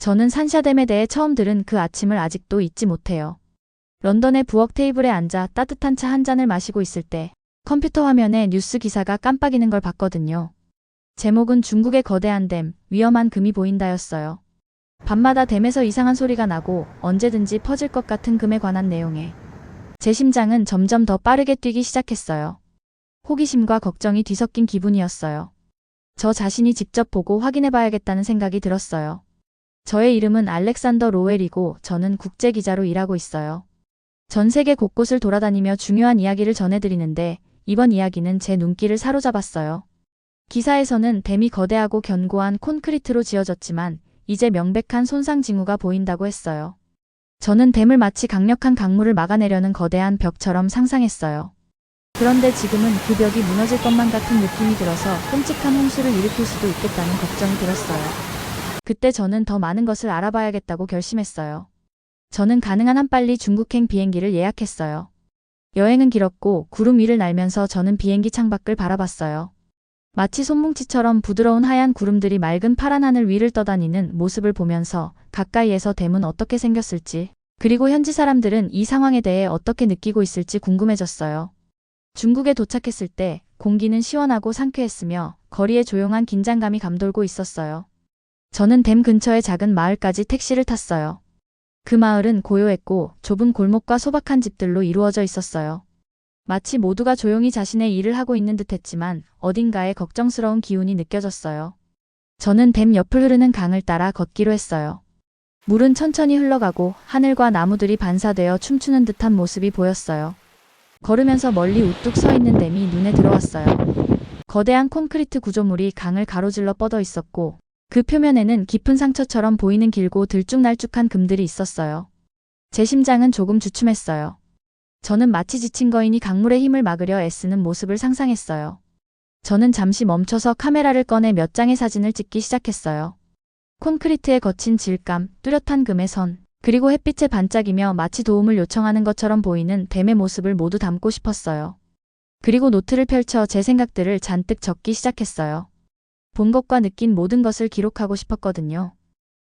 저는 산샤댐에 대해 처음 들은 그 아침을 아직도 잊지 못해요. 런던의 부엌 테이블에 앉아 따뜻한 차 한 잔을 마시고 있을 때 컴퓨터 화면에 뉴스 기사가 깜빡이는 걸 봤거든요. 제목은 중국의 거대한 댐, 위험한 금이 보인다였어요. 밤마다 댐에서 이상한 소리가 나고 언제든지 퍼질 것 같은 금에 관한 내용에 제 심장은 점점 더 빠르게 뛰기 시작했어요. 호기심과 걱정이 뒤섞인 기분이었어요. 저 자신이 직접 보고 확인해봐야겠다는 생각이 들었어요. 저의 이름은 알렉산더 로웰이고 저는 국제기자로 일하고 있어요. 전 세계 곳곳을 돌아다니며 중요한 이야기를 전해드리는데 이번 이야기는 제 눈길을 사로잡았어요. 기사에서는 댐이 거대하고 견고한 콘크리트로 지어졌지만 이제 명백한 손상 징후가 보인다고 했어요. 저는 댐을 마치 강력한 강물을 막아내려는 거대한 벽처럼 상상했어요. 그런데 지금은 그 벽이 무너질 것만 같은 느낌이 들어서 끔찍한 홍수를 일으킬 수도 있겠다는 걱정이 들었어요. 그때 저는 더 많은 것을 알아봐야겠다고 결심했어요. 저는 가능한 한 빨리 중국행 비행기를 예약했어요. 여행은 길었고 구름 위를 날면서 저는 비행기 창밖을 바라봤어요. 마치 손뭉치처럼 부드러운 하얀 구름들이 맑은 파란 하늘 위를 떠다니는 모습을 보면서 가까이에서 댐은 어떻게 생겼을지, 그리고 현지 사람들은 이 상황에 대해 어떻게 느끼고 있을지 궁금해졌어요. 중국에 도착했을 때 공기는 시원하고 상쾌했으며 거리에 조용한 긴장감이 감돌고 있었어요. 저는 댐 근처의 작은 마을까지 택시를 탔어요. 그 마을은 고요했고 좁은 골목과 소박한 집들로 이루어져 있었어요. 마치 모두가 조용히 자신의 일을 하고 있는 듯했지만 어딘가에 걱정스러운 기운이 느껴졌어요. 저는 댐 옆을 흐르는 강을 따라 걷기로 했어요. 물은 천천히 흘러가고 하늘과 나무들이 반사되어 춤추는 듯한 모습이 보였어요. 걸으면서 멀리 우뚝 서 있는 댐이 눈에 들어왔어요. 거대한 콘크리트 구조물이 강을 가로질러 뻗어 있었고 그 표면에는 깊은 상처처럼 보이는 길고 들쭉날쭉한 금들이 있었어요. 제 심장은 조금 주춤했어요. 저는 마치 지친 거인이 강물의 힘을 막으려 애쓰는 모습을 상상했어요. 저는 잠시 멈춰서 카메라를 꺼내 몇 장의 사진을 찍기 시작했어요. 콘크리트의 거친 질감, 뚜렷한 금의 선, 그리고 햇빛에 반짝이며 마치 도움을 요청하는 것처럼 보이는 댐의 모습을 모두 담고 싶었어요. 그리고 노트를 펼쳐 제 생각들을 잔뜩 적기 시작했어요. 본 것과 느낀 모든 것을 기록하고 싶었거든요.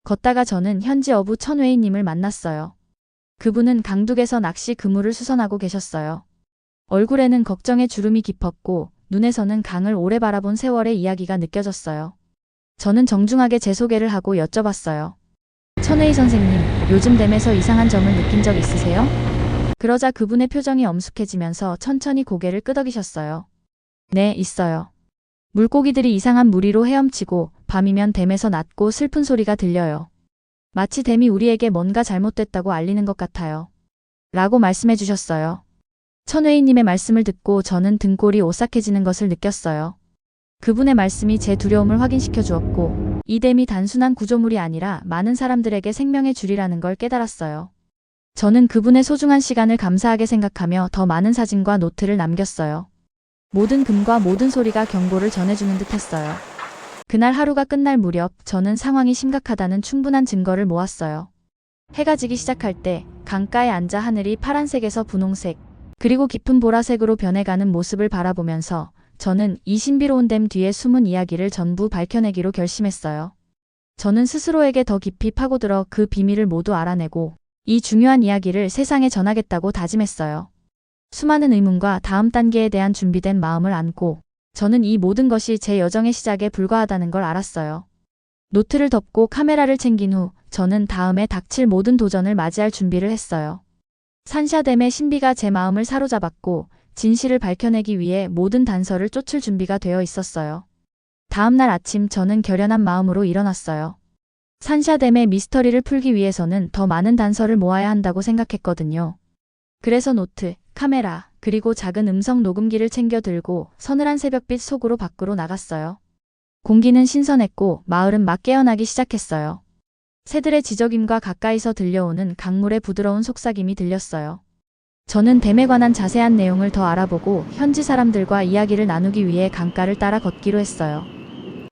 걷다가 저는 현지 어부 천웨이님을 만났어요. 그분은 강둑에서 낚시 그물을 수선하고 계셨어요. 얼굴에는 걱정의 주름이 깊었고 눈에서는 강을 오래 바라본 세월의 이야기가 느껴졌어요. 저는 정중하게 제 소개를 하고 여쭤봤어요. 천웨이 선생님, 요즘 댐에서 이상한 점을 느낀 적 있으세요? 그러자 그분의 표정이 엄숙해지면서 천천히 고개를 끄덕이셨어요. 네, 있어요. 물고기들이 이상한 무리로 헤엄치고 밤이면 댐에서 낮고 슬픈 소리가 들려요. 마치 댐이 우리에게 뭔가 잘못됐다고 알리는 것 같아요. 라고 말씀해 주셨어요. 천웨이님의 말씀을 듣고 저는 등골이 오싹해지는 것을 느꼈어요. 그분의 말씀이 제 두려움을 확인시켜 주었고 이 댐이 단순한 구조물이 아니라 많은 사람들에게 생명의 줄이라는 걸 깨달았어요. 저는 그분의 소중한 시간을 감사하게 생각하며 더 많은 사진과 노트를 남겼어요. 모든 금과 모든 소리가 경고를 전해주는 듯했어요. 그날 하루가 끝날 무렵 저는 상황이 심각하다는 충분한 증거를 모았어요. 해가 지기 시작할 때 강가에 앉아 하늘이 파란색에서 분홍색, 그리고 깊은 보라색으로 변해가는 모습을 바라보면서 저는 이 신비로운 댐 뒤에 숨은 이야기를 전부 밝혀내기로 결심했어요. 저는 스스로에게 더 깊이 파고들어 그 비밀을 모두 알아내고 이 중요한 이야기를 세상에 전하겠다고 다짐했어요. 수많은 의문과 다음 단계에 대한 준비된 마음을 안고 저는 이 모든 것이 제 여정의 시작에 불과하다는 걸 알았어요. 노트를 덮고 카메라를 챙긴 후 저는 다음에 닥칠 모든 도전을 맞이할 준비를 했어요. 산샤댐의 신비가 제 마음을 사로잡았고 진실을 밝혀내기 위해 모든 단서를 쫓을 준비가 되어 있었어요. 다음 날 아침 저는 결연한 마음으로 일어났어요. 산샤댐의 미스터리를 풀기 위해서는 더 많은 단서를 모아야 한다고 생각했거든요. 그래서 노트, 카메라, 그리고 작은 음성 녹음기를 챙겨 들고 서늘한 새벽빛 속으로 밖으로 나갔어요. 공기는 신선했고 마을은 막 깨어나기 시작했어요. 새들의 지저귐과 가까이서 들려오는 강물의 부드러운 속삭임이 들렸어요. 저는 댐에 관한 자세한 내용을 더 알아보고 현지 사람들과 이야기를 나누기 위해 강가를 따라 걷기로 했어요.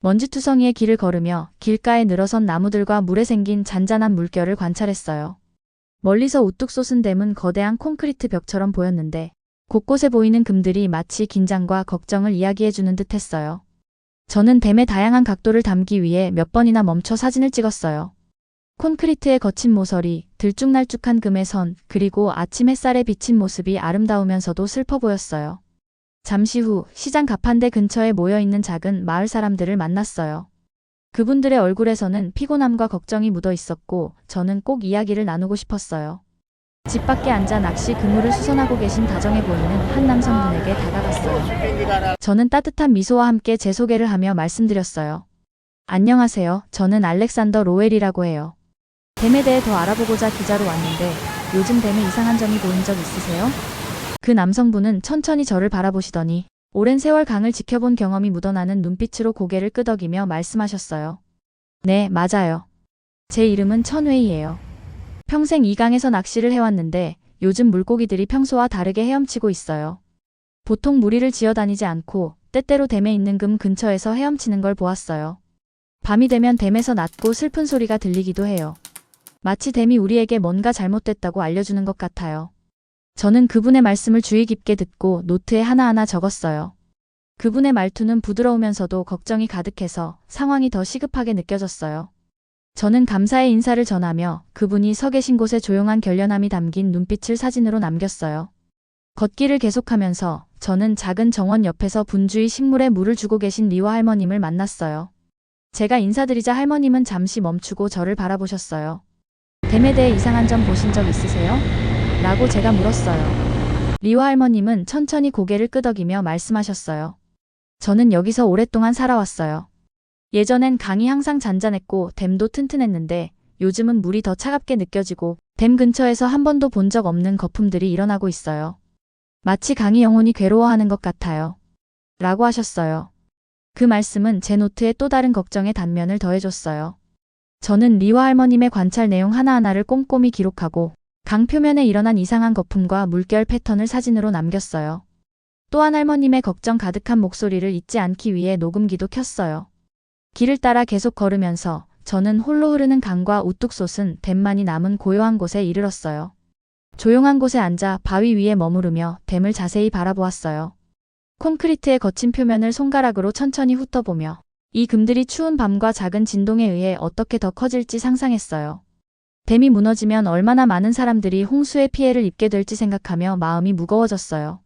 먼지투성이의 길을 걸으며 길가에 늘어선 나무들과 물에 생긴 잔잔한 물결을 관찰했어요. 멀리서 우뚝 솟은 댐은 거대한 콘크리트 벽처럼 보였는데 곳곳에 보이는 금들이 마치 긴장과 걱정을 이야기해주는 듯했어요. 저는 댐의 다양한 각도를 담기 위해 몇 번이나 멈춰 사진을 찍었어요. 콘크리트의 거친 모서리, 들쭉날쭉한 금의 선, 그리고 아침 햇살에 비친 모습이 아름다우면서도 슬퍼 보였어요. 잠시 후 시장 가판대 근처에 모여있는 작은 마을 사람들을 만났어요. 그분들의 얼굴에서는 피곤함과 걱정이 묻어 있었고 저는 꼭 이야기를 나누고 싶었어요. 집 밖에 앉아 낚시 그물을 수선하고 계신 다정해 보이는 한 남성분에게 다가갔어요. 저는 따뜻한 미소와 함께 제 소개를 하며 말씀드렸어요. 안녕하세요. 저는 알렉산더 로웰이라고 해요. 댐에 대해 더 알아보고자 기자로 왔는데 요즘 댐에 이상한 점이 보인 적 있으세요? 그 남성분은 천천히 저를 바라보시더니 오랜 세월 강을 지켜본 경험이 묻어나는 눈빛으로 고개를 끄덕이며 말씀하셨어요. 네, 맞아요. 제 이름은 천웨이예요. 평생 이 강에서 낚시를 해왔는데 요즘 물고기들이 평소와 다르게 헤엄치고 있어요. 보통 무리를 지어다니지 않고 때때로 댐에 있는 금 근처에서 헤엄치는 걸 보았어요. 밤이 되면 댐에서 낮고 슬픈 소리가 들리기도 해요. 마치 댐이 우리에게 뭔가 잘못됐다고 알려주는 것 같아요. 저는 그분의 말씀을 주의 깊게 듣고 노트에 하나하나 적었어요. 그분의 말투는 부드러우면서도 걱정이 가득해서 상황이 더 시급하게 느껴졌어요. 저는 감사의 인사를 전하며 그분이 서 계신 곳에 조용한 결연함이 담긴 눈빛을 사진으로 남겼어요. 걷기를 계속하면서 저는 작은 정원 옆에서 분주히 식물에 물을 주고 계신 리와 할머님을 만났어요. 제가 인사드리자 할머님은 잠시 멈추고 저를 바라보셨어요. 댐에 대해 이상한 점 보신 적 있으세요? 라고 제가 물었어요. 리와 할머님은 천천히 고개를 끄덕이며 말씀하셨어요. 저는 여기서 오랫동안 살아왔어요. 예전엔 강이 항상 잔잔했고 댐도 튼튼했는데 요즘은 물이 더 차갑게 느껴지고 댐 근처에서 한 번도 본 적 없는 거품들이 일어나고 있어요. 마치 강이 영혼이 괴로워하는 것 같아요. 라고 하셨어요. 그 말씀은 제 노트에 또 다른 걱정의 단면을 더해줬어요. 저는 리와 할머님의 관찰 내용 하나하나를 꼼꼼히 기록하고 강 표면에 일어난 이상한 거품과 물결 패턴을 사진으로 남겼어요. 또한 할머님의 걱정 가득한 목소리를 잊지 않기 위해 녹음기도 켰어요. 길을 따라 계속 걸으면서 저는 홀로 흐르는 강과 우뚝 솟은 댐만이 남은 고요한 곳에 이르렀어요. 조용한 곳에 앉아 바위 위에 머무르며 댐을 자세히 바라보았어요. 콘크리트의 거친 표면을 손가락으로 천천히 훑어보며 이 금들이 추운 밤과 작은 진동에 의해 어떻게 더 커질지 상상했어요. 댐이 무너지면 얼마나 많은 사람들이 홍수의 피해를 입게 될지 생각하며 마음이 무거워졌어요.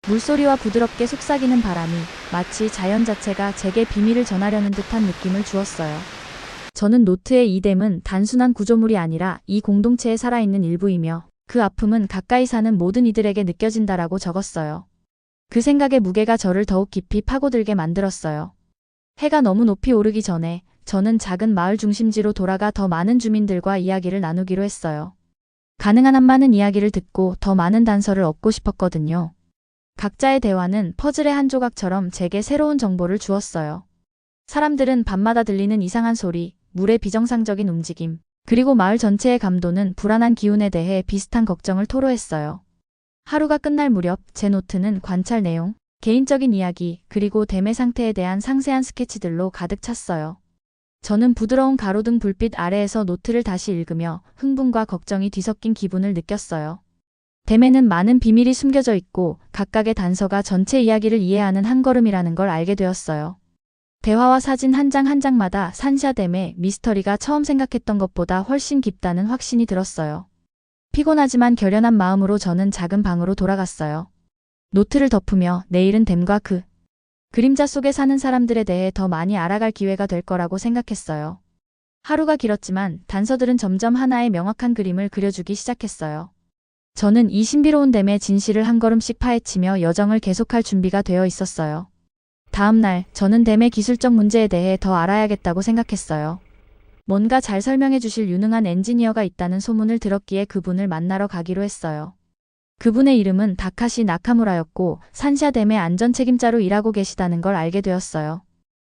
물소리와 부드럽게 속삭이는 바람이 마치 자연 자체가 제게 비밀을 전하려는 듯한 느낌을 주었어요. 저는 노트에 이 댐은 단순한 구조물이 아니라 이 공동체에 살아있는 일부이며 그 아픔은 가까이 사는 모든 이들에게 느껴진다라고 적었어요. 그 생각의 무게가 저를 더욱 깊이 파고들게 만들었어요. 해가 너무 높이 오르기 전에 저는 작은 마을 중심지로 돌아가 더 많은 주민들과 이야기를 나누기로 했어요. 가능한 한 많은 이야기를 듣고 더 많은 단서를 얻고 싶었거든요. 각자의 대화는 퍼즐의 한 조각처럼 제게 새로운 정보를 주었어요. 사람들은 밤마다 들리는 이상한 소리, 물의 비정상적인 움직임, 그리고 마을 전체의 감도는 불안한 기운에 대해 비슷한 걱정을 토로했어요. 하루가 끝날 무렵 제 노트는 관찰 내용, 개인적인 이야기, 그리고 댐의 상태에 대한 상세한 스케치들로 가득 찼어요. 저는 부드러운 가로등 불빛 아래에서 노트를 다시 읽으며 흥분과 걱정이 뒤섞인 기분을 느꼈어요. 댐에는 많은 비밀이 숨겨져 있고 각각의 단서가 전체 이야기를 이해하는 한 걸음이라는 걸 알게 되었어요. 대화와 사진 한 장 한 장마다 산샤댐의 미스터리가 처음 생각했던 것보다 훨씬 깊다는 확신이 들었어요. 피곤하지만 결연한 마음으로 저는 작은 방으로 돌아갔어요. 노트를 덮으며 내일은 댐과 그 그림자 속에 사는 사람들에 대해 더 많이 알아갈 기회가 될 거라고 생각했어요. 하루가 길었지만 단서들은 점점 하나의 명확한 그림을 그려주기 시작했어요. 저는 이 신비로운 댐의 진실을 한 걸음씩 파헤치며 여정을 계속할 준비가 되어 있었어요. 다음 날 저는 댐의 기술적 문제에 대해 더 알아야겠다고 생각했어요. 뭔가 잘 설명해 주실 유능한 엔지니어가 있다는 소문을 들었기에 그분을 만나러 가기로 했어요. 그분의 이름은 다카시 나카무라였고 산샤댐의 안전 책임자로 일하고 계시다는 걸 알게 되었어요.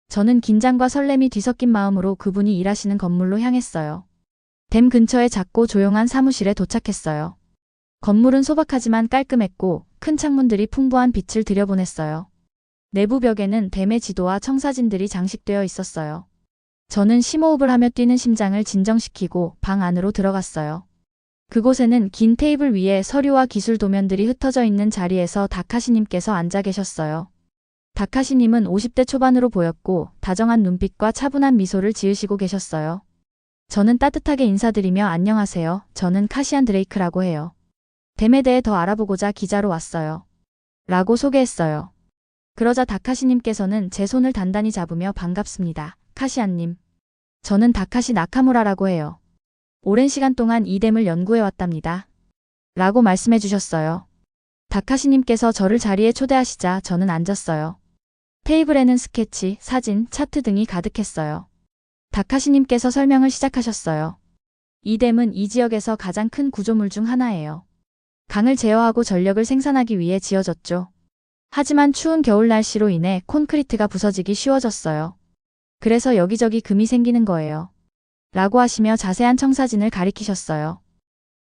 저는 긴장과 설렘이 뒤섞인 마음으로 그분이 일하시는 건물로 향했어요. 댐 근처의 작고 조용한 사무실에 도착했어요. 건물은 소박하지만 깔끔했고 큰 창문들이 풍부한 빛을 들여보냈어요. 내부 벽에는 댐의 지도와 청사진들이 장식되어 있었어요. 저는 심호흡을 하며 뛰는 심장을 진정시키고 방 안으로 들어갔어요. 그곳에는 긴 테이블 위에 서류와 기술 도면들이 흩어져 있는 자리에서 다카시님께서 앉아 계셨어요. 다카시님은 50대 초반으로 보였고 다정한 눈빛과 차분한 미소를 지으시고 계셨어요. 저는 따뜻하게 인사드리며 안녕하세요. 저는 카시안 드레이크라고 해요. 댐에 대해 더 알아보고자 기자로 왔어요. 라고 소개했어요. 그러자 다카시님께서는 제 손을 단단히 잡으며 반갑습니다. 카시안님. 저는 다카시 나카무라라고 해요. 오랜 시간 동안 이 댐을 연구해 왔답니다. 라고 말씀해 주셨어요. 다카시님께서 저를 자리에 초대하시자 저는 앉았어요. 테이블에는 스케치, 사진, 차트 등이 가득했어요. 다카시님께서 설명을 시작하셨어요. 이 댐은 이 지역에서 가장 큰 구조물 중 하나예요. 강을 제어하고 전력을 생산하기 위해 지어졌죠. 하지만 추운 겨울 날씨로 인해 콘크리트가 부서지기 쉬워졌어요. 그래서 여기저기 금이 생기는 거예요. 라고 하시며 자세한 청사진을 가리키셨어요.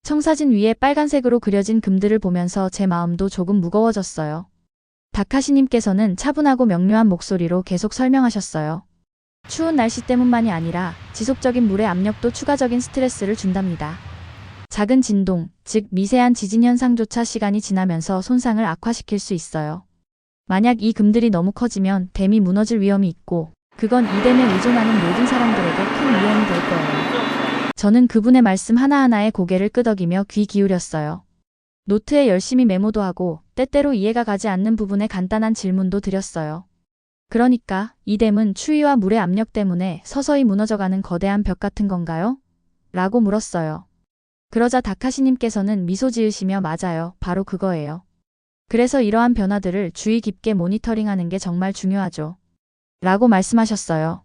청사진 위에 빨간색으로 그려진 금들을 보면서 제 마음도 조금 무거워졌어요. 다카시님께서는 차분하고 명료한 목소리로 계속 설명하셨어요. 추운 날씨 때문만이 아니라 지속적인 물의 압력도 추가적인 스트레스를 준답니다. 작은 진동, 즉 미세한 지진 현상조차 시간이 지나면서 손상을 악화시킬 수 있어요. 만약 이 금들이 너무 커지면 댐이 무너질 위험이 있고 그건 이 댐에 의존하는 모든 사람들에게 큰 위험이 될 거예요. 저는 그분의 말씀 하나하나에 고개를 끄덕이며 귀 기울였어요. 노트에 열심히 메모도 하고 때때로 이해가 가지 않는 부분에 간단한 질문도 드렸어요. 그러니까 이 댐은 추위와 물의 압력 때문에 서서히 무너져가는 거대한 벽 같은 건가요? 라고 물었어요. 그러자 다카시님께서는 미소 지으시며 맞아요. 바로 그거예요. 그래서 이러한 변화들을 주의 깊게 모니터링하는 게 정말 중요하죠. 라고 말씀하셨어요.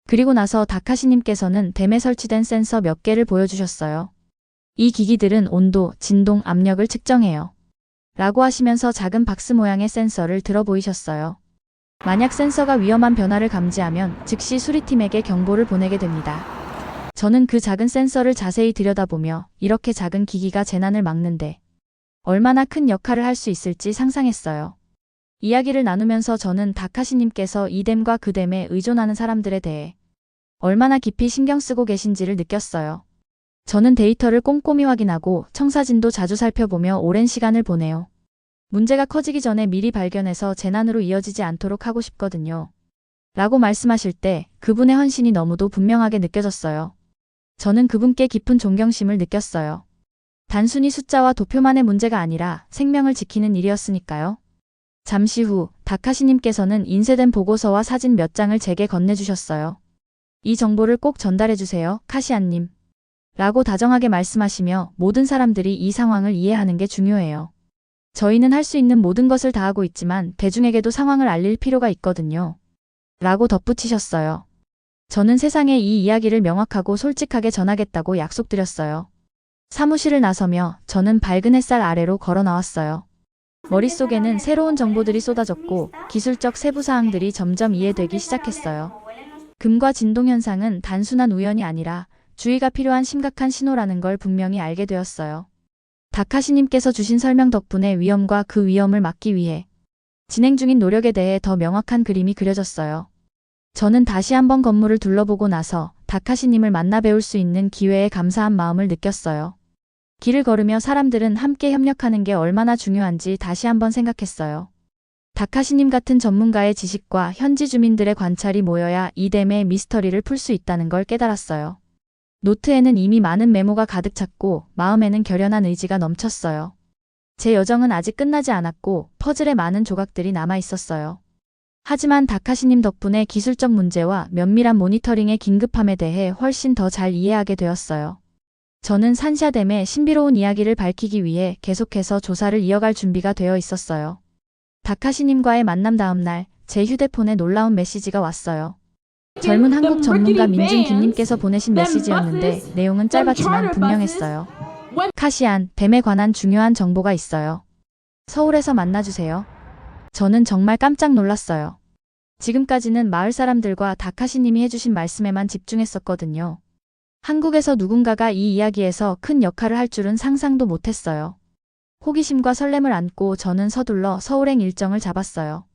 그리고 나서 다카시님께서는 댐에 설치된 센서 몇 개를 보여주셨어요. 이 기기들은 온도, 진동, 압력을 측정해요. 라고 하시면서 작은 박스 모양의 센서를 들어 보이셨어요. 만약 센서가 위험한 변화를 감지하면 즉시 수리팀에게 경보를 보내게 됩니다. 저는 그 작은 센서를 자세히 들여다보며 이렇게 작은 기기가 재난을 막는데 얼마나 큰 역할을 할 수 있을지 상상했어요. 이야기를 나누면서 저는 다카시님께서 이 댐과 그 댐에 의존하는 사람들에 대해 얼마나 깊이 신경 쓰고 계신지를 느꼈어요. 저는 데이터를 꼼꼼히 확인하고 청사진도 자주 살펴보며 오랜 시간을 보내요. 문제가 커지기 전에 미리 발견해서 재난으로 이어지지 않도록 하고 싶거든요. 라고 말씀하실 때 그분의 헌신이 너무도 분명하게 느껴졌어요. 저는 그분께 깊은 존경심을 느꼈어요. 단순히 숫자와 도표만의 문제가 아니라 생명을 지키는 일이었으니까요. 잠시 후 다카시님께서는 인쇄된 보고서와 사진 몇 장을 제게 건네주셨어요. 이 정보를 꼭 전달해주세요, 카시안님. 라고 다정하게 말씀하시며 모든 사람들이 이 상황을 이해하는 게 중요해요. 저희는 할 수 있는 모든 것을 다하고 있지만 대중에게도 상황을 알릴 필요가 있거든요. 라고 덧붙이셨어요. 저는 세상에 이 이야기를 명확하고 솔직하게 전하겠다고 약속드렸어요. 사무실을 나서며 저는 밝은 햇살 아래로 걸어 나왔어요. 머릿속에는 새로운 정보들이 쏟아졌고 기술적 세부 사항들이 점점 이해되기 시작했어요. 금과 진동 현상은 단순한 우연이 아니라 주의가 필요한 심각한 신호라는 걸 분명히 알게 되었어요. 다카시님께서 주신 설명 덕분에 위험과 그 위험을 막기 위해 진행 중인 노력에 대해 더 명확한 그림이 그려졌어요. 저는 다시 한번 건물을 둘러보고 나서 다카시님을 만나 배울 수 있는 기회에 감사한 마음을 느꼈어요. 길을 걸으며 사람들은 함께 협력하는 게 얼마나 중요한지 다시 한번 생각했어요. 다카시님 같은 전문가의 지식과 현지 주민들의 관찰이 모여야 이 댐의 미스터리를 풀 수 있다는 걸 깨달았어요. 노트에는 이미 많은 메모가 가득 찼고 마음에는 결연한 의지가 넘쳤어요. 제 여정은 아직 끝나지 않았고 퍼즐의 많은 조각들이 남아 있었어요. 하지만 다카시님 덕분에 기술적 문제와 면밀한 모니터링의 긴급함에 대해 훨씬 더 잘 이해하게 되었어요. 저는 산샤댐의 신비로운 이야기를 밝히기 위해 계속해서 조사를 이어갈 준비가 되어 있었어요. 다카시님과의 만남 다음 날 제 휴대폰에 놀라운 메시지가 왔어요. 젊은 한국 전문가 민준 김님께서 보내신 메시지였는데 내용은 짧았지만 분명했어요. 카시안, 댐에 관한 중요한 정보가 있어요. 서울에서 만나주세요. 저는 정말 깜짝 놀랐어요. 지금까지는 마을 사람들과 다카시님이 해주신 말씀에만 집중했었거든요. 한국에서 누군가가 이 이야기에서 큰 역할을 할 줄은 상상도 못했어요. 호기심과 설렘을 안고 저는 서둘러 서울행 일정을 잡았어요.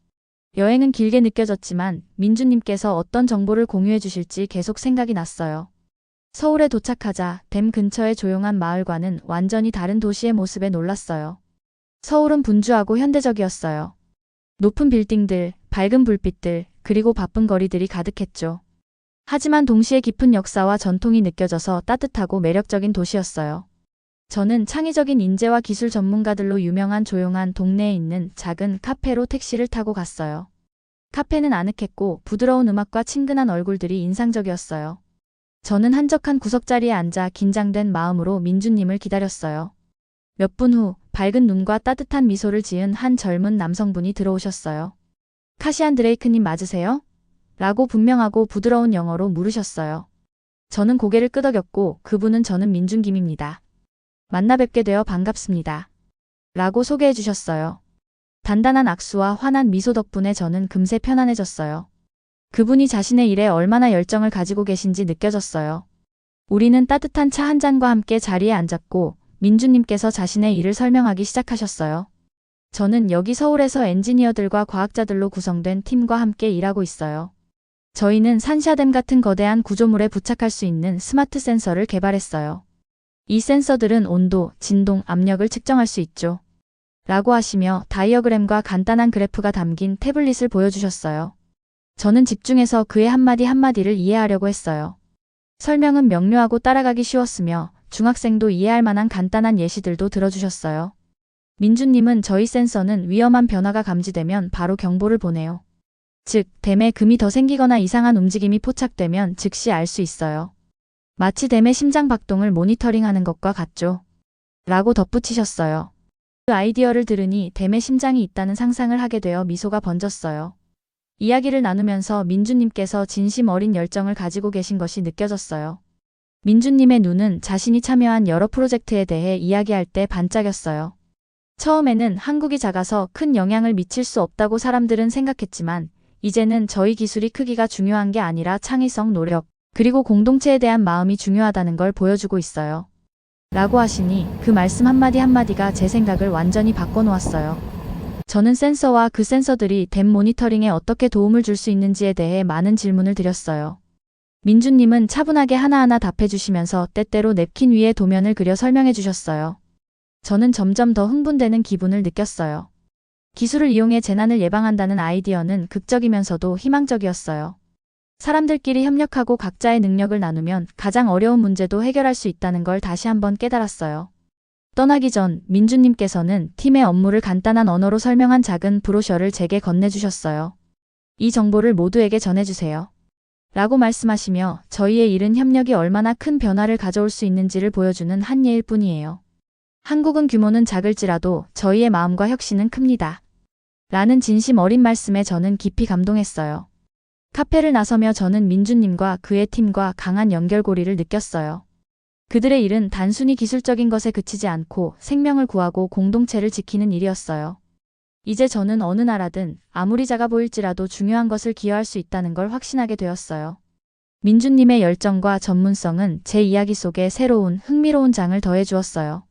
여행은 길게 느껴졌지만 민주님께서 어떤 정보를 공유해 주실지 계속 생각이 났어요. 서울에 도착하자 댐 근처의 조용한 마을과는 완전히 다른 도시의 모습에 놀랐어요. 서울은 분주하고 현대적이었어요. 높은 빌딩들, 밝은 불빛들, 그리고 바쁜 거리들이 가득했죠. 하지만 동시에 깊은 역사와 전통이 느껴져서 따뜻하고 매력적인 도시였어요. 저는 창의적인 인재와 기술 전문가들로 유명한 조용한 동네에 있는 작은 카페로 택시를 타고 갔어요. 카페는 아늑했고 부드러운 음악과 친근한 얼굴들이 인상적이었어요. 저는 한적한 구석자리에 앉아 긴장된 마음으로 민주님을 기다렸어요. 몇 분 후 밝은 눈과 따뜻한 미소를 지은 한 젊은 남성분이 들어오셨어요. 카시안 드레이크님 맞으세요? 라고 분명하고 부드러운 영어로 물으셨어요. 저는 고개를 끄덕였고 그분은 저는 민준김입니다. 만나 뵙게 되어 반갑습니다. 라고 소개해 주셨어요. 단단한 악수와 환한 미소 덕분에 저는 금세 편안해졌어요. 그분이 자신의 일에 얼마나 열정을 가지고 계신지 느껴졌어요. 우리는 따뜻한 차 한 잔과 함께 자리에 앉았고 민주님께서 자신의 일을 설명하기 시작하셨어요. 저는 여기 서울에서 엔지니어들과 과학자들로 구성된 팀과 함께 일하고 있어요. 저희는 산샤댐 같은 거대한 구조물에 부착할 수 있는 스마트 센서를 개발했어요. 이 센서들은 온도, 진동, 압력을 측정할 수 있죠. 라고 하시며 다이어그램과 간단한 그래프가 담긴 태블릿을 보여주셨어요. 저는 집중해서 그의 한마디 한마디를 이해하려고 했어요. 설명은 명료하고 따라가기 쉬웠으며 중학생도 이해할 만한 간단한 예시들도 들어주셨어요. 민주님은 저희 센서는 위험한 변화가 감지되면 바로 경보를 보내요. 즉, 댐에 금이 더 생기거나 이상한 움직임이 포착되면 즉시 알 수 있어요. 마치 댐의 심장 박동을 모니터링하는 것과 같죠. 라고 덧붙이셨어요. 그 아이디어를 들으니 댐의 심장이 있다는 상상을 하게 되어 미소가 번졌어요. 이야기를 나누면서 민주님께서 진심 어린 열정을 가지고 계신 것이 느껴졌어요. 민주님의 눈은 자신이 참여한 여러 프로젝트에 대해 이야기할 때 반짝였어요. 처음에는 한국이 작아서 큰 영향을 미칠 수 없다고 사람들은 생각했지만 이제는 저희 기술이 크기가 중요한 게 아니라 창의성, 노력, 그리고 공동체에 대한 마음이 중요하다는 걸 보여주고 있어요. 라고 하시니 그 말씀 한마디 한마디가 제 생각을 완전히 바꿔놓았어요. 저는 센서와 그 센서들이 댐 모니터링에 어떻게 도움을 줄 수 있는지에 대해 많은 질문을 드렸어요. 민주님은 차분하게 하나하나 답해주시면서 때때로 냅킨 위에 도면을 그려 설명해 주셨어요. 저는 점점 더 흥분되는 기분을 느꼈어요. 기술을 이용해 재난을 예방한다는 아이디어는 극적이면서도 희망적이었어요. 사람들끼리 협력하고 각자의 능력을 나누면 가장 어려운 문제도 해결할 수 있다는 걸 다시 한번 깨달았어요. 떠나기 전 민주님께서는 팀의 업무를 간단한 언어로 설명한 작은 브로셔를 제게 건네주셨어요. 이 정보를 모두에게 전해주세요. 라고 말씀하시며 저희의 일은 협력이 얼마나 큰 변화를 가져올 수 있는지를 보여주는 한 예일 뿐이에요. 한국은 규모는 작을지라도 저희의 마음과 혁신은 큽니다. 라는 진심 어린 말씀에 저는 깊이 감동했어요. 카페를 나서며 저는 민주님과 그의 팀과 강한 연결고리를 느꼈어요. 그들의 일은 단순히 기술적인 것에 그치지 않고 생명을 구하고 공동체를 지키는 일이었어요. 이제 저는 어느 나라든 아무리 작아 보일지라도 중요한 것을 기여할 수 있다는 걸 확신하게 되었어요. 민주님의 열정과 전문성은 제 이야기 속에 새로운 흥미로운 장을 더해 주었어요.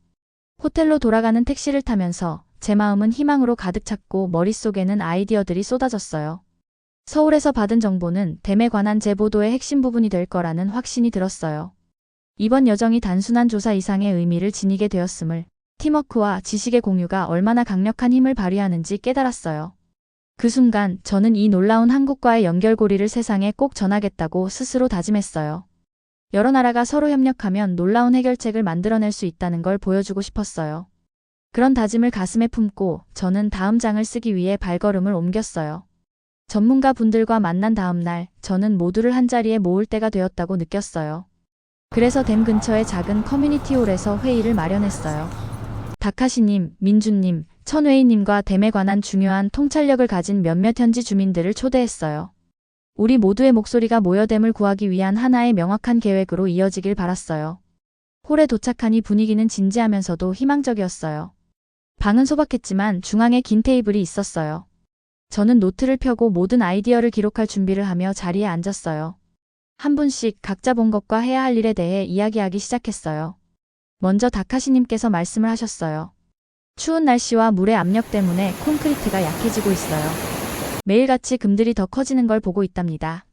호텔로 돌아가는 택시를 타면서 제 마음은 희망으로 가득 찼고 머릿속에는 아이디어들이 쏟아졌어요. 서울에서 받은 정보는 댐에 관한 제 보도의 핵심 부분이 될 거라는 확신이 들었어요. 이번 여정이 단순한 조사 이상의 의미를 지니게 되었음을, 팀워크와 지식의 공유가 얼마나 강력한 힘을 발휘하는지 깨달았어요. 그 순간 저는 이 놀라운 한국과의 연결고리를 세상에 꼭 전하겠다고 스스로 다짐했어요. 여러 나라가 서로 협력하면 놀라운 해결책을 만들어낼 수 있다는 걸 보여주고 싶었어요. 그런 다짐을 가슴에 품고 저는 다음 장을 쓰기 위해 발걸음을 옮겼어요. 전문가 분들과 만난 다음 날 저는 모두를 한자리에 모을 때가 되었다고 느꼈어요. 그래서 댐 근처의 작은 커뮤니티홀에서 회의를 마련했어요. 다카시님, 민주님, 천웨이님과 댐에 관한 중요한 통찰력을 가진 몇몇 현지 주민들을 초대했어요. 우리 모두의 목소리가 모여 댐을 구하기 위한 하나의 명확한 계획으로 이어지길 바랐어요. 홀에 도착하니 분위기는 진지하면서도 희망적이었어요. 방은 소박했지만 중앙에 긴 테이블이 있었어요. 저는 노트를 펴고 모든 아이디어를 기록할 준비를 하며 자리에 앉았어요. 한 분씩 각자 본 것과 해야 할 일에 대해 이야기하기 시작했어요. 먼저 다카시님께서 말씀을 하셨어요. 추운 날씨와 물의 압력 때문에 콘크리트가 약해지고 있어요. 매일같이 금들이 더 커지는 걸 보고 있답니다.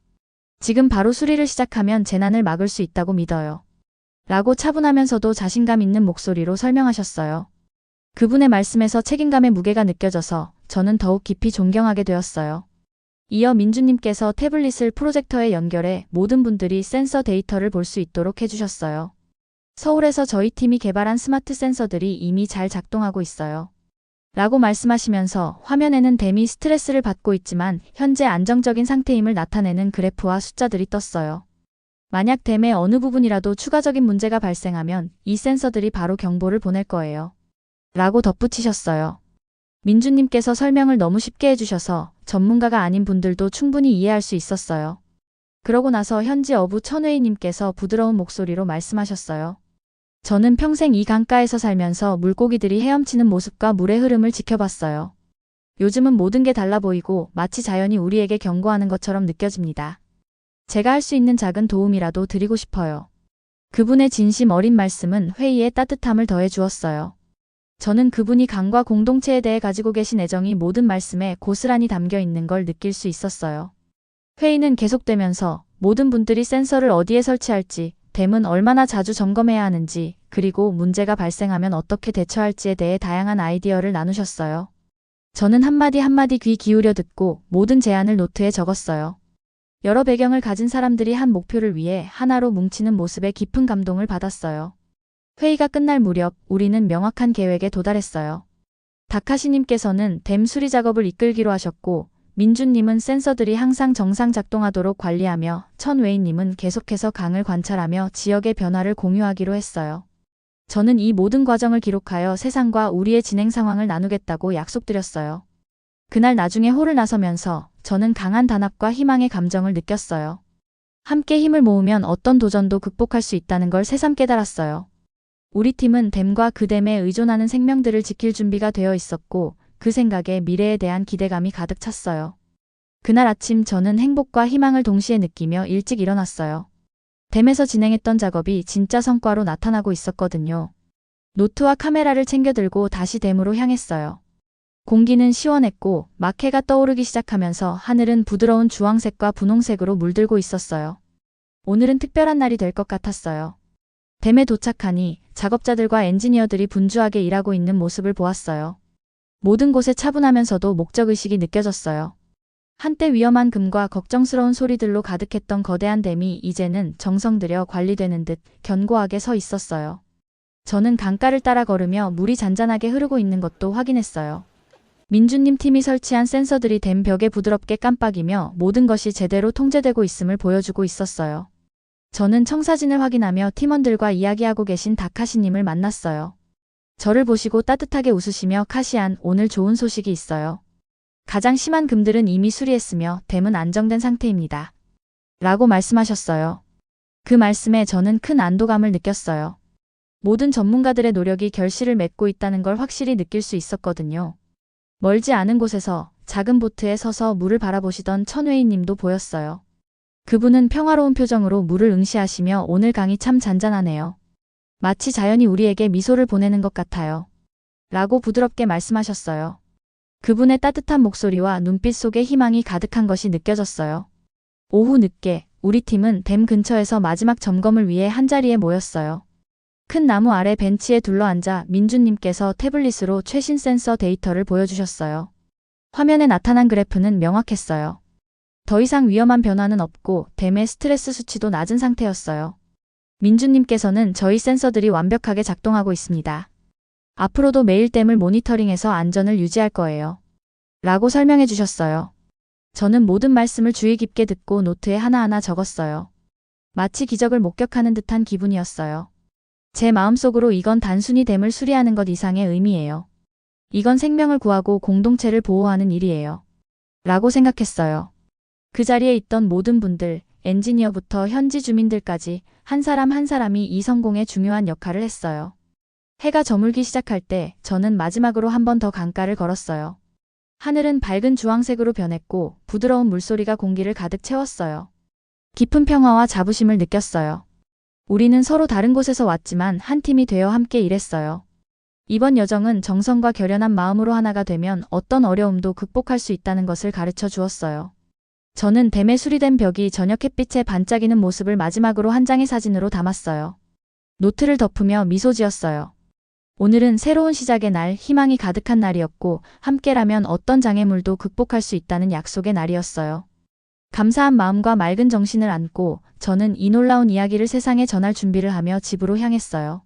지금 바로 수리를 시작하면 재난을 막을 수 있다고 믿어요. 라고 차분하면서도 자신감 있는 목소리로 설명하셨어요. 그분의 말씀에서 책임감의 무게가 느껴져서 저는 더욱 깊이 존경하게 되었어요. 이어 민주님께서 태블릿을 프로젝터에 연결해 모든 분들이 센서 데이터를 볼 수 있도록 해주셨어요. 서울에서 저희 팀이 개발한 스마트 센서들이 이미 잘 작동하고 있어요. 라고 말씀하시면서 화면에는 댐이 스트레스를 받고 있지만 현재 안정적인 상태임을 나타내는 그래프와 숫자들이 떴어요. 만약 댐의 어느 부분이라도 추가적인 문제가 발생하면 이 센서들이 바로 경보를 보낼 거예요. 라고 덧붙이셨어요. 민주님께서 설명을 너무 쉽게 해주셔서 전문가가 아닌 분들도 충분히 이해할 수 있었어요. 그러고 나서 현지 어부 천웨이님께서 부드러운 목소리로 말씀하셨어요. 저는 평생 이 강가에서 살면서 물고기들이 헤엄치는 모습과 물의 흐름을 지켜봤어요. 요즘은 모든 게 달라 보이고 마치 자연이 우리에게 경고하는 것처럼 느껴집니다. 제가 할 수 있는 작은 도움이라도 드리고 싶어요. 그분의 진심 어린 말씀은 회의에 따뜻함을 더해 주었어요. 저는 그분이 강과 공동체에 대해 가지고 계신 애정이 모든 말씀에 고스란히 담겨 있는 걸 느낄 수 있었어요. 회의는 계속되면서 모든 분들이 센서를 어디에 설치할지, 댐은 얼마나 자주 점검해야 하는지, 그리고 문제가 발생하면 어떻게 대처할지에 대해 다양한 아이디어를 나누셨어요. 저는 한마디 한마디 귀 기울여 듣고 모든 제안을 노트에 적었어요. 여러 배경을 가진 사람들이 한 목표를 위해 하나로 뭉치는 모습에 깊은 감동을 받았어요. 회의가 끝날 무렵 우리는 명확한 계획에 도달했어요. 다카시님께서는 댐 수리 작업을 이끌기로 하셨고, 민주님은 센서들이 항상 정상 작동하도록 관리하며 천웨이님은 계속해서 강을 관찰하며 지역의 변화를 공유하기로 했어요. 저는 이 모든 과정을 기록하여 세상과 우리의 진행 상황을 나누겠다고 약속드렸어요. 그날 나중에 홀을 나서면서 저는 강한 단합과 희망의 감정을 느꼈어요. 함께 힘을 모으면 어떤 도전도 극복할 수 있다는 걸 새삼 깨달았어요. 우리 팀은 댐과 그 댐에 의존하는 생명들을 지킬 준비가 되어 있었고 그 생각에 미래에 대한 기대감이 가득 찼어요. 그날 아침 저는 행복과 희망을 동시에 느끼며 일찍 일어났어요. 댐에서 진행했던 작업이 진짜 성과로 나타나고 있었거든요. 노트와 카메라를 챙겨 들고 다시 댐으로 향했어요. 공기는 시원했고 막해가 떠오르기 시작하면서 하늘은 부드러운 주황색과 분홍색으로 물들고 있었어요. 오늘은 특별한 날이 될 것 같았어요. 댐에 도착하니 작업자들과 엔지니어들이 분주하게 일하고 있는 모습을 보았어요. 모든 곳에 차분하면서도 목적의식이 느껴졌어요. 한때 위험한 금과 걱정스러운 소리들로 가득했던 거대한 댐이 이제는 정성 들여 관리되는 듯 견고하게 서 있었어요. 저는 강가를 따라 걸으며 물이 잔잔하게 흐르고 있는 것도 확인했어요. 민주님 팀이 설치한 센서들이 댐 벽에 부드럽게 깜빡이며 모든 것이 제대로 통제되고 있음을 보여주고 있었어요. 저는 청사진을 확인하며 팀원들과 이야기하고 계신 다카시님을 만났어요. 저를 보시고 따뜻하게 웃으시며 카시안, 오늘 좋은 소식이 있어요. 가장 심한 금들은 이미 수리했으며 댐은 안정된 상태입니다. 라고 말씀하셨어요. 그 말씀에 저는 큰 안도감을 느꼈어요. 모든 전문가들의 노력이 결실을 맺고 있다는 걸 확실히 느낄 수 있었거든요. 멀지 않은 곳에서 작은 보트에 서서 물을 바라보시던 천웨이 님도 보였어요. 그분은 평화로운 표정으로 물을 응시하시며 오늘 강이 참 잔잔하네요. 마치 자연이 우리에게 미소를 보내는 것 같아요. 라고 부드럽게 말씀하셨어요. 그분의 따뜻한 목소리와 눈빛 속에 희망이 가득한 것이 느껴졌어요. 오후 늦게 우리 팀은 댐 근처에서 마지막 점검을 위해 한자리에 모였어요. 큰 나무 아래 벤치에 둘러앉아 민주님께서 태블릿으로 최신 센서 데이터를 보여주셨어요. 화면에 나타난 그래프는 명확했어요. 더 이상 위험한 변화는 없고 댐의 스트레스 수치도 낮은 상태였어요. 민주님께서는 저희 센서들이 완벽하게 작동하고 있습니다. 앞으로도 매일 댐을 모니터링해서 안전을 유지할 거예요. 라고 설명해 주셨어요. 저는 모든 말씀을 주의 깊게 듣고 노트에 하나하나 적었어요. 마치 기적을 목격하는 듯한 기분이었어요. 제 마음속으로 이건 단순히 댐을 수리하는 것 이상의 의미예요. 이건 생명을 구하고 공동체를 보호하는 일이에요. 라고 생각했어요. 그 자리에 있던 모든 분들, 엔지니어부터 현지 주민들까지 한 사람 한 사람이 이 성공에 중요한 역할을 했어요. 해가 저물기 시작할 때 저는 마지막으로 한 번 더 강가를 걸었어요. 하늘은 밝은 주황색으로 변했고 부드러운 물소리가 공기를 가득 채웠어요. 깊은 평화와 자부심을 느꼈어요. 우리는 서로 다른 곳에서 왔지만 한 팀이 되어 함께 일했어요. 이번 여정은 정성과 결연한 마음으로 하나가 되면 어떤 어려움도 극복할 수 있다는 것을 가르쳐 주었어요. 저는 댐에 수리된 벽이 저녁 햇빛에 반짝이는 모습을 마지막으로 한 장의 사진으로 담았어요. 노트를 덮으며 미소 지었어요. 오늘은 새로운 시작의 날, 희망이 가득한 날이었고 함께라면 어떤 장애물도 극복할 수 있다는 약속의 날이었어요. 감사한 마음과 맑은 정신을 안고 저는 이 놀라운 이야기를 세상에 전할 준비를 하며 집으로 향했어요.